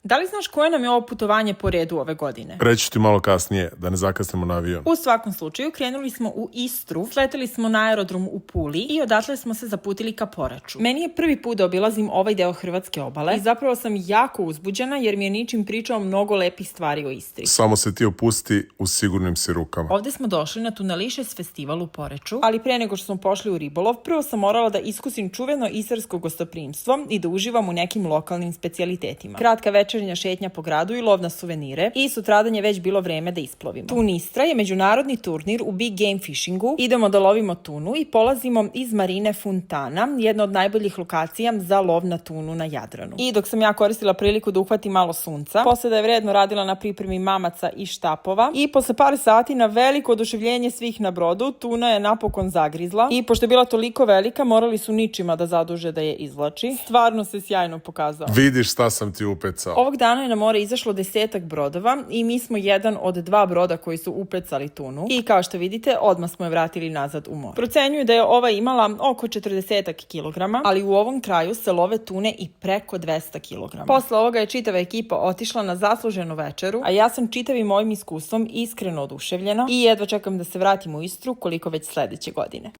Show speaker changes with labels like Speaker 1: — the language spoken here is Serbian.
Speaker 1: Da li znaš koje nam je ovo putovanje po redu ove godine?
Speaker 2: Reći ti malo kasnije, da ne zakasnimo na avion.
Speaker 1: U svakom slučaju, krenuli smo u Istru, sleteli smo na aerodrom u Puli i odatle smo se zaputili ka Poreču. Meni je prvi put da obilazim ovaj deo hrvatske obale i zapravo sam jako uzbuđena jer mi je ničim pričao mnogo lepih stvari o Istri.
Speaker 2: Samo se ti opusti u sigurnim si rukama.
Speaker 1: Ovde smo došli na Tunališes festival u Poreču, ali pre nego što smo pošli u ribolov, prvo sam morala da iskusim čuveno istarsko gostoprimstvo i da uživam u nekim lokalnim specijalitetima. Kratka večernja šetnja po gradu i lov na suvenire i sutradan je već bilo vreme da isplovimo. Tun Istra je međunarodni turnir u big game fishingu. Idemo da lovimo tunu i polazimo iz marine Funtana, jedna od najboljih lokacija za lov na tunu na Jadranu. I dok sam ja koristila priliku da uhvatim malo sunca, posle da je vredno radila na pripremi mamaca i štapova i posle par sati na veliko oduševljenje svih na brodu, tuna je napokon zagrizla i pošto je bila toliko velika, morali su ničima da zaduže da je izvlači. Stvarno se sjajno pokazao.
Speaker 2: Vidiš šta sam ti upecao.
Speaker 1: Ovog dana je na more izašlo 10 brodova i mi smo jedan od 2 broda koji su upecali tunu i kao što vidite, odmah smo je vratili nazad u more. Procenjuju da je ova imala oko 40 kg, ali u ovom kraju se love tune i preko 200 kg. Posle ovoga je čitava ekipa otišla na zasluženu večeru, a ja sam čitavim mojim iskustvom iskreno oduševljena i jedva čekam da se vratim u Istru koliko već sledeće godine.